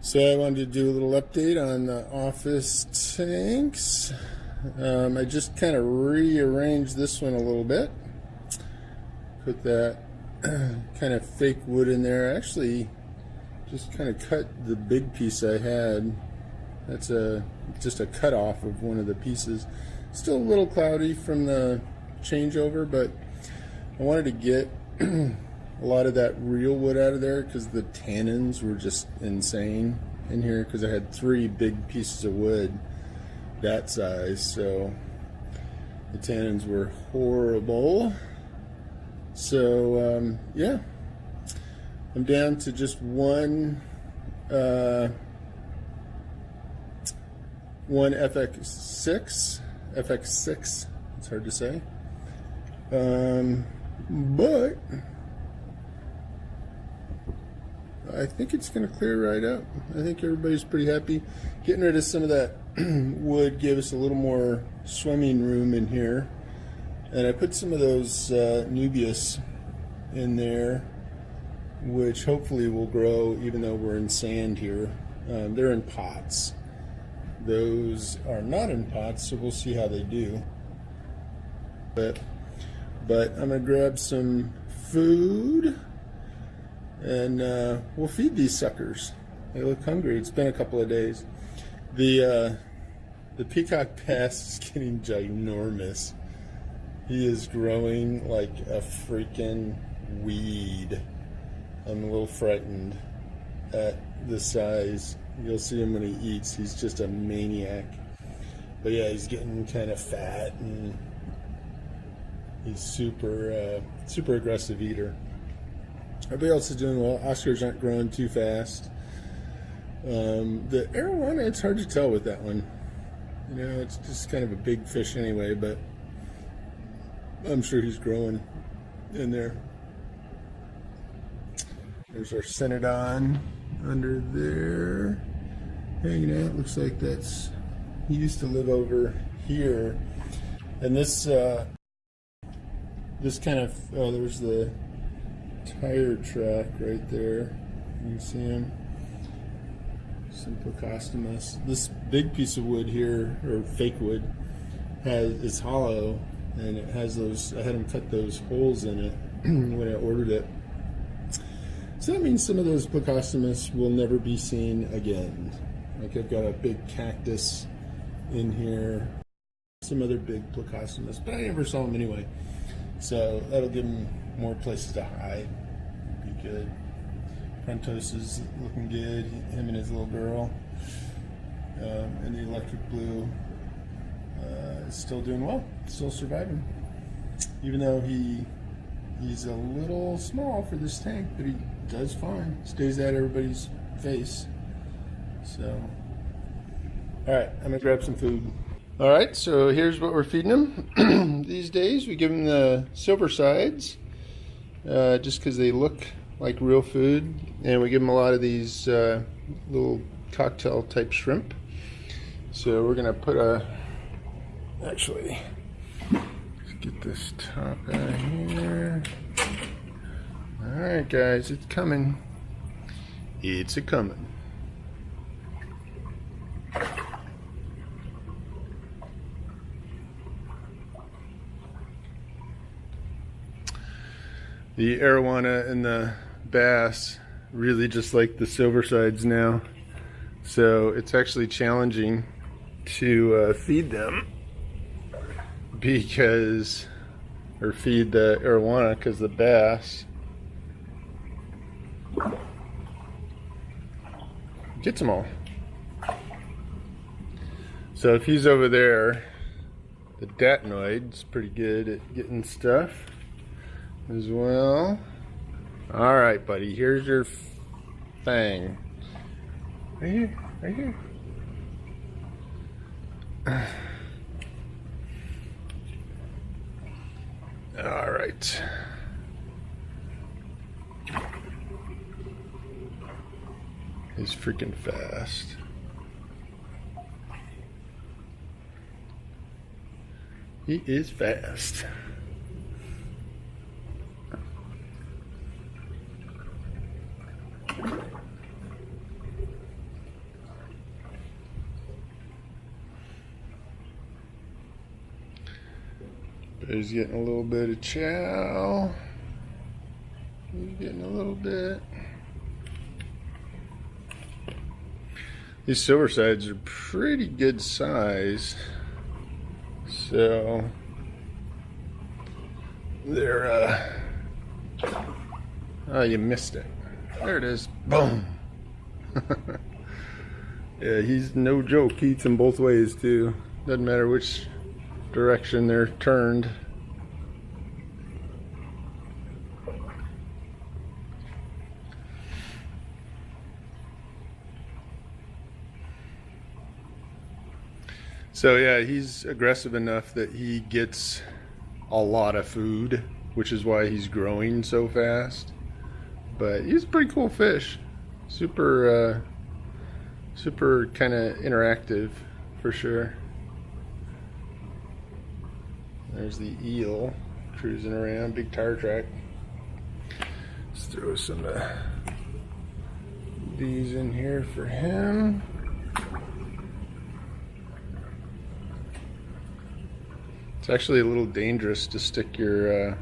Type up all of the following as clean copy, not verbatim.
So I wanted to do a little update on the office tanks. I just kind of rearranged this one a little bit. Put that kind of fake wood in there. I actually just kind of cut the big piece I had. That's just a cut off of one of the pieces. Still a little cloudy from the changeover, but I wanted to get a lot of that real wood out of there because the tannins were just insane in here, because I had 3 big pieces of wood that size, so the tannins were horrible. So yeah, I'm down to just one FX6, it's hard to say, but I think it's going to clear right up. I think everybody's pretty happy. Getting rid of some of that wood gave us a little more swimming room in here. And I put some of those Nubius in there, which hopefully will grow even though we're in sand here. They're in pots. Those are not in pots, so we'll see how they do. But I'm going to grab some food. And we'll feed these suckers. They look hungry. It's been a couple of days. The Peacock Bass is getting ginormous. He is growing like a freaking weed. I'm a little frightened at the size. You'll see him when he eats. He's just a maniac. But yeah, he's getting kind of fat, and he's super aggressive eater. Everybody else is doing well. Oscars aren't growing too fast. The Arowana, it's hard to tell with that one. You know, it's just kind of a big fish anyway, but I'm sure he's growing in there. There's our Cenodon under there, hanging out. Looks like he used to live over here. And this kind of, there's the tire track right there. You can see him. Simplocostomous. This big piece of wood here, or fake wood, is hollow, and it has those. I had him cut those holes in it when I ordered it. So that means some of those Plecostomus will never be seen again. Like I've got a big cactus in here, some other big Plecostomus, but I never saw them anyway. So that'll give them more places to hide. Be good. Frontos is looking good. Him and his little girl. And the electric blue is still doing well. Still surviving. Even though he's a little small for this tank, but he does fine. Stays at everybody's face. So, all right, I'm gonna grab some food. All right, so here's what we're feeding them. These days we give them the silver sides, just because they look like real food, and we give them a lot of these little cocktail type shrimp. So we're gonna put actually, let's get this top out of here. All right, guys, it's coming. It's a coming. The Arowana and the bass really just like the silver sides now, so it's actually challenging to feed them or feed the Arowana, because the bass gets them all. So if he's over there, the datinoid's pretty good at getting stuff as well. All right, buddy, here's your thing. Right here, right here. All right. He's freaking fast. He is fast. So he's getting a little bit of chow. He's getting a little bit. These silver sides are pretty good size. So they're oh, you missed it. There it is. Boom. Yeah, he's no joke. He eats them both ways too. Doesn't matter which direction they're turned. So yeah, he's aggressive enough that he gets a lot of food, which is why he's growing so fast. But he's a pretty cool fish. Super super kind of interactive for sure. There's the eel cruising around, big tire track. Let's throw some of these in here for him. It's actually a little dangerous to stick your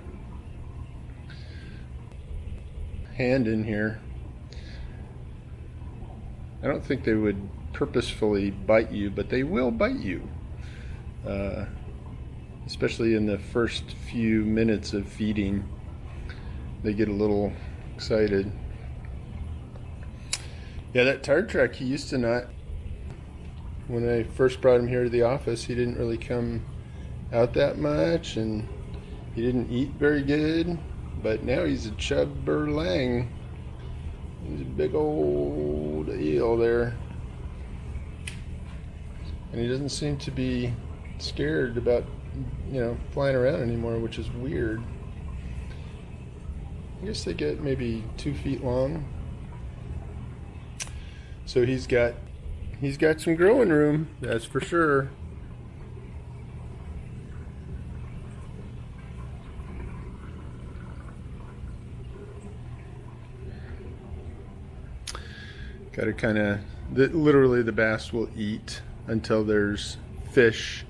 hand in here. I don't think they would purposefully bite you, but they will bite you. Especially in the first few minutes of feeding. They get a little excited. Yeah, that tire track, he used to not. When I first brought him here to the office, he didn't really come out that much, and he didn't eat very good. But now he's a chubber lang. He's a big old eel there. And he doesn't seem to be scared about, you know, flying around anymore, which is weird. I guess they get maybe 2 feet long. So he's got some growing room, that's for sure. Got to kind of, literally the bass will eat until there's fish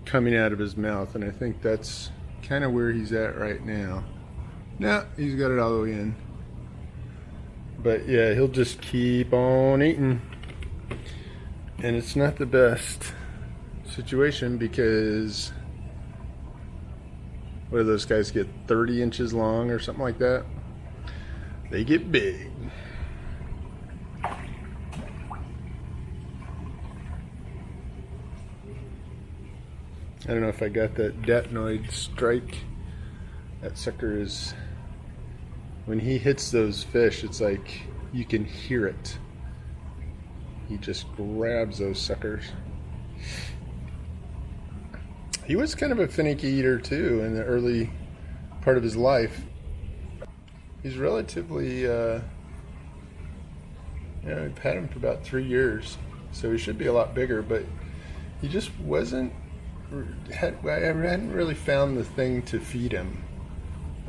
coming out of his mouth, and I think that's kind of where he's at right now. Now he's got it all the way in. But yeah, he'll just keep on eating. And it's not the best situation because what do those guys get, 30 inches long or something like that? They get big. I don't know if I got that datnoid strike. That sucker is, when he hits those fish, it's like you can hear it. He just grabs those suckers. He was kind of a finicky eater too in the early part of his life. He's relatively, you know, I've had him for about 3 years, so he should be a lot bigger, but he just wasn't, I hadn't really found the thing to feed him.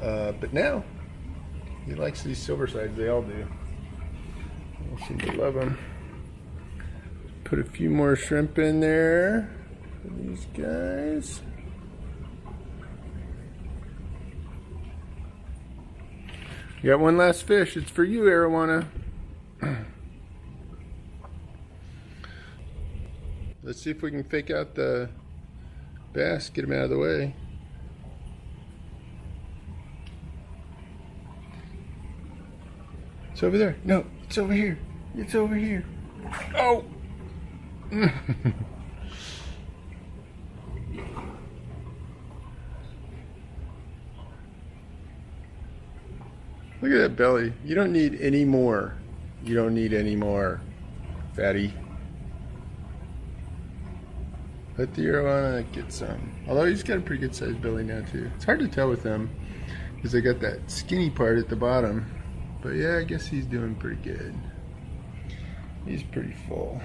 But now, he likes these silver sides, they all do. They seem to love them. Put a few more shrimp in there for these guys. We got one last fish. It's for you, Arowana. Let's see if we can fake out the bass, get him out of the way. It's over there. No, it's over here. It's over here. Oh! Look at that belly. You don't need any more. You don't need any more, fatty. Let the Arowana get some. Although he's got a pretty good sized belly now too. It's hard to tell with them because they got that skinny part at the bottom. But yeah, I guess he's doing pretty good. He's pretty full.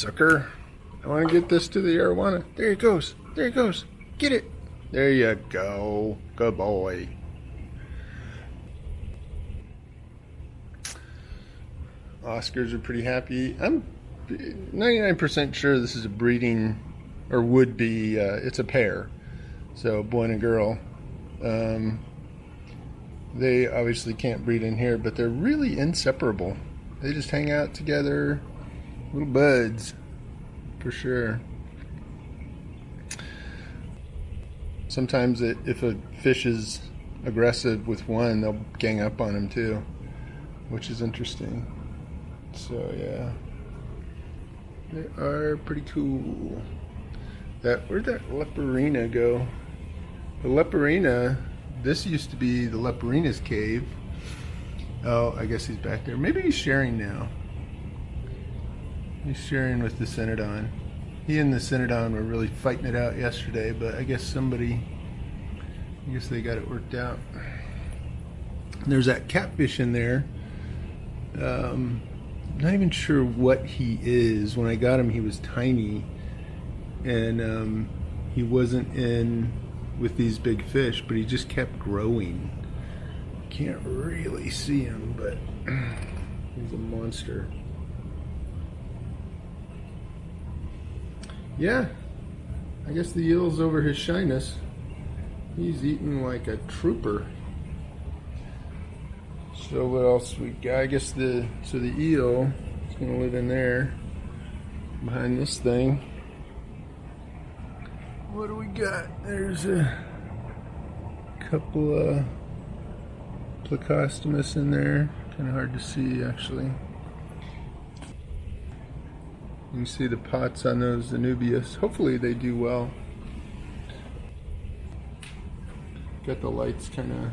sucker. I want to get this to the Arowana. There he goes. There he goes. Get it. There you go. Good boy. Oscars are pretty happy. I'm 99% sure this is a breeding, or would be, it's a pair. So, boy and a girl. They obviously can't breed in here, but they're really inseparable. They just hang out together. Little buds, for sure. Sometimes if a fish is aggressive with one, they'll gang up on him too, which is interesting. So yeah, they are pretty cool. Where'd that Leporina go? The Leporina, this used to be the Leporina's cave. Oh, I guess he's back there. Maybe he's sharing now. He's sharing with the Cynodon. He and the Cynodon were really fighting it out yesterday, but I guess they got it worked out. There's that catfish in there. Not even sure what he is. When I got him, he was tiny, and he wasn't in with these big fish, but he just kept growing. Can't really see him, but he's a monster. Yeah, I guess the eel's over his shyness. He's eating like a trooper. So what else we got? I guess the eel is gonna live in there behind this thing. What do we got? There's a couple of Plecostomus in there. Kind of hard to see actually. You can see the pots on those Anubias. Hopefully they do well. Got the lights kind of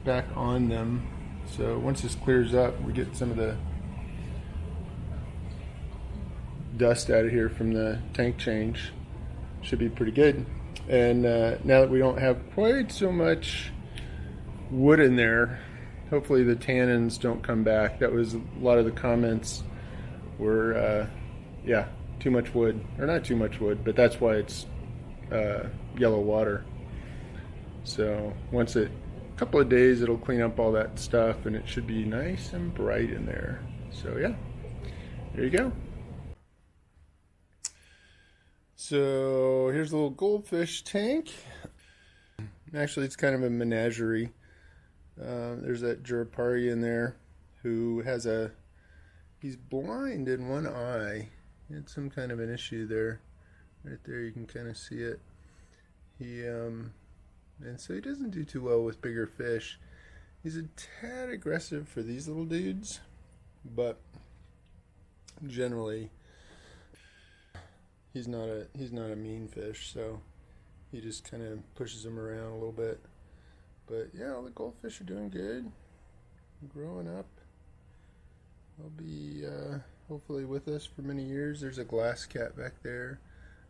back on them. So once this clears up, we get some of the dust out of here from the tank change. Should be pretty good. And now that we don't have quite so much wood in there, hopefully the tannins don't come back. That was a lot of the comments were, yeah, too much wood. Or not too much wood, but that's why it's yellow water. So once a couple of days, it'll clean up all that stuff and it should be nice and bright in there. So yeah, there you go. So here's a little goldfish tank. Actually, it's kind of a menagerie. There's that Jurapari in there who has he's blind in one eye. He had some kind of an issue there. Right there, you can kind of see it. And so he doesn't do too well with bigger fish. He's a tad aggressive for these little dudes, but generally he's not a mean fish, so he just kind of pushes them around a little bit. But yeah, all the goldfish are doing good, growing up. They'll be hopefully with us for many years. There's a glass cat back there.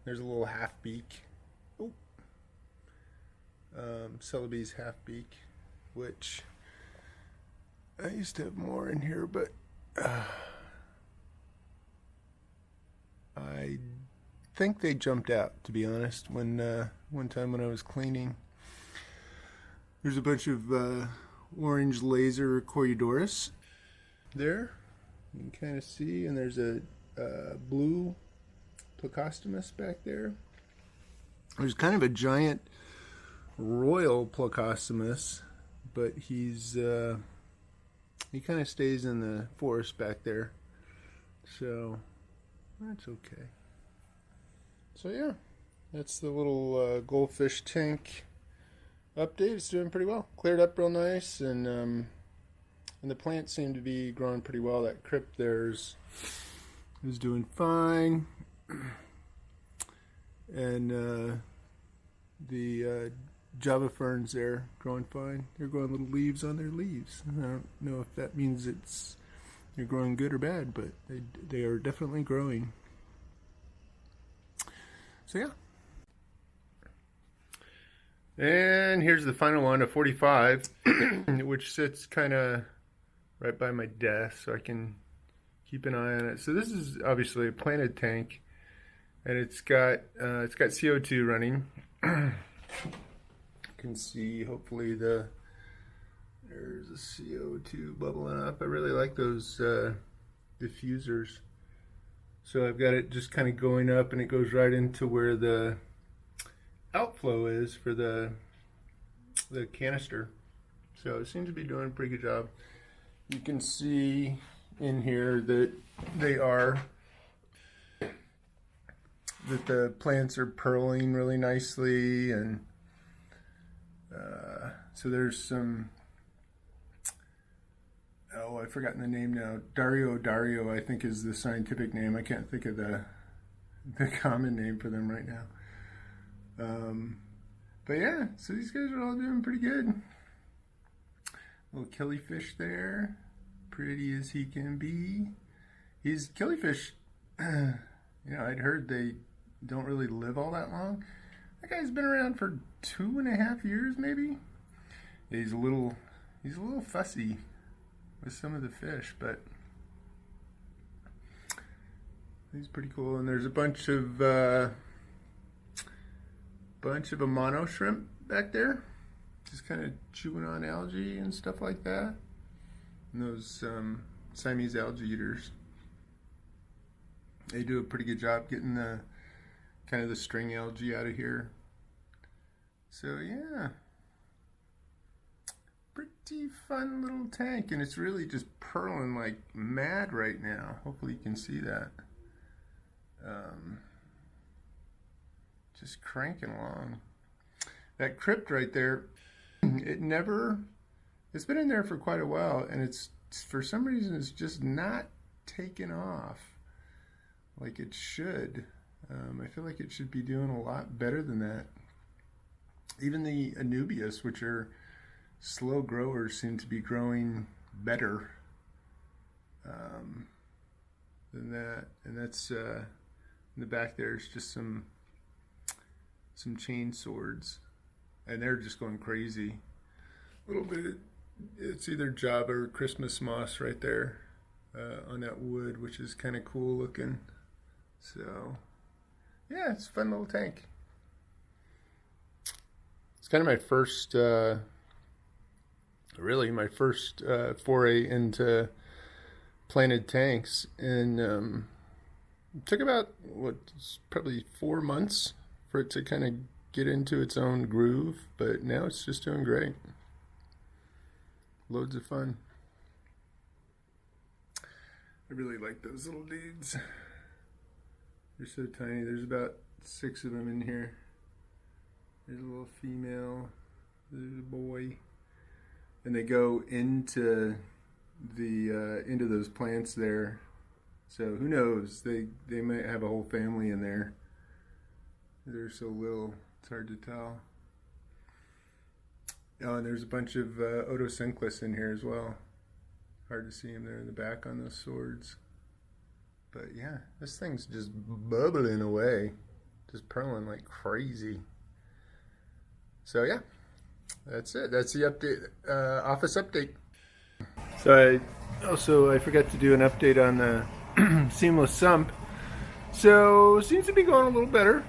There's a little half beak. Oh. Celeby's half beak, which I used to have more in here, but I think they jumped out, to be honest, when one time when I was cleaning. There's a bunch of orange laser Coriodoris there, you can kind of see, and there's a blue Plecostomus back there. There's kind of a giant royal Plecostomus, but he kind of stays in the forest back there, so that's okay. So yeah, that's the little goldfish tank update. It's doing pretty well. Cleared up real nice, and the plants seem to be growing pretty well. That crypt there's is doing fine, and the Java ferns there growing fine. They're growing little leaves on their leaves. I don't know if that means they're growing good or bad, but they are definitely growing. So yeah. And here's the final one, a 45, which sits kind of right by my desk, so I can keep an eye on it. So this is obviously a planted tank. and it's got CO2 running. You can see hopefully there's a CO2 bubbling up. I really like those diffusers. So I've got it just kind of going up, and it goes right into where the outflow is for the canister. So it seems to be doing a pretty good job. You can see in here that the plants are pearling really nicely, and so there's some, oh, I've forgotten the name now. Dario, I think, is the scientific name. I can't think of the common name for them right now. But yeah, so these guys are all doing pretty good. Little killifish there, pretty as he can be. These killifish, you know, I'd heard they don't really live all that long. That guy's been around for 2.5 years, maybe. He's a little fussy with some of the fish, but he's pretty cool. And there's a bunch of mono shrimp back there, just kind of chewing on algae and stuff like that. And those Siamese algae eaters, they do a pretty good job getting the kind of the string algae out of here. So yeah, pretty fun little tank, and it's really just purling like mad right now. Hopefully you can see that. Just cranking along. That crypt right there, it's been in there for quite a while, and it's, for some reason, it's just not taken off like it should. I feel like it should be doing a lot better than that. Even the Anubias, which are slow growers, seem to be growing better than that. And that's in the back there's just some chain swords, and they're just going crazy. A little bit, it's either Java or Christmas moss right there on that wood, which is kind of cool looking. So yeah, it's a fun little tank. It's kind of my first, really my first foray into planted tanks, and it took about, probably 4 months for it to kind of get into its own groove, but now it's just doing great. Loads of fun. I really like those little dudes. They're so tiny. There's about 6 of them in here. There's a little female, there's a boy, and they go into into those plants there. So who knows? They might have a whole family in there. They're so little, it's hard to tell. Oh, and there's a bunch of Odosynclus in here as well. Hard to see them there in the back on those swords. But yeah, this thing's just bubbling away, just purling like crazy. So yeah, that's it. That's the update, office update. So I forgot to do an update on the seamless sump. So it seems to be going a little better.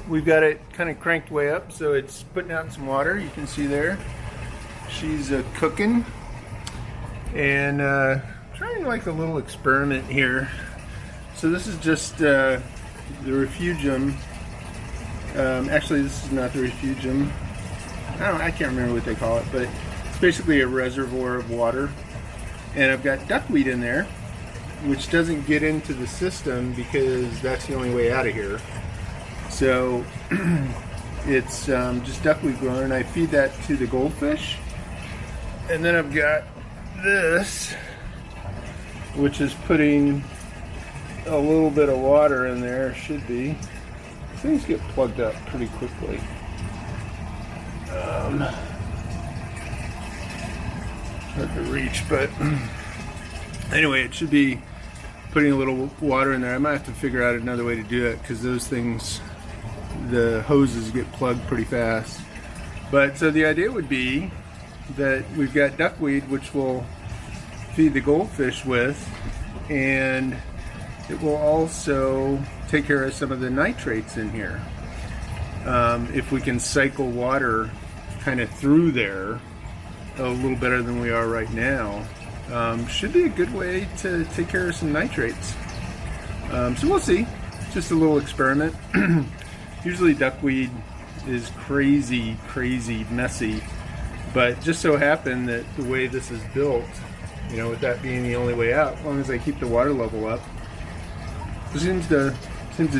We've got it kind of cranked way up, so it's putting out some water. You can see there. She's cooking, and trying like a little experiment here. So this is just the refugium. Actually, this is not the refugium. I can't remember what they call it, but it's basically a reservoir of water. And I've got duckweed in there, which doesn't get into the system because that's the only way out of here. So it's just duckweed growing, and I feed that to the goldfish. And then I've got this, which is putting a little bit of water in there, should be. Things get plugged up pretty quickly. Hard to reach, but anyway, it should be putting a little water in there. I might have to figure out another way to do it, because those things, the hoses get plugged pretty fast. But so the idea would be that we've got duckweed, which we'll feed the goldfish with, and it will also take care of some of the nitrates in here. If we can cycle water kind of through there a little better than we are right now, should be a good way to take care of some nitrates. So we'll see. Just a little experiment. Usually duckweed is crazy messy, but just so happened that the way this is built, you know, with that being the only way out, as long as I keep the water level up, it seems to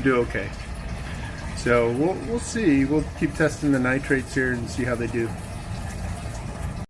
do okay. So we'll see. We'll keep testing the nitrates here and see how they do.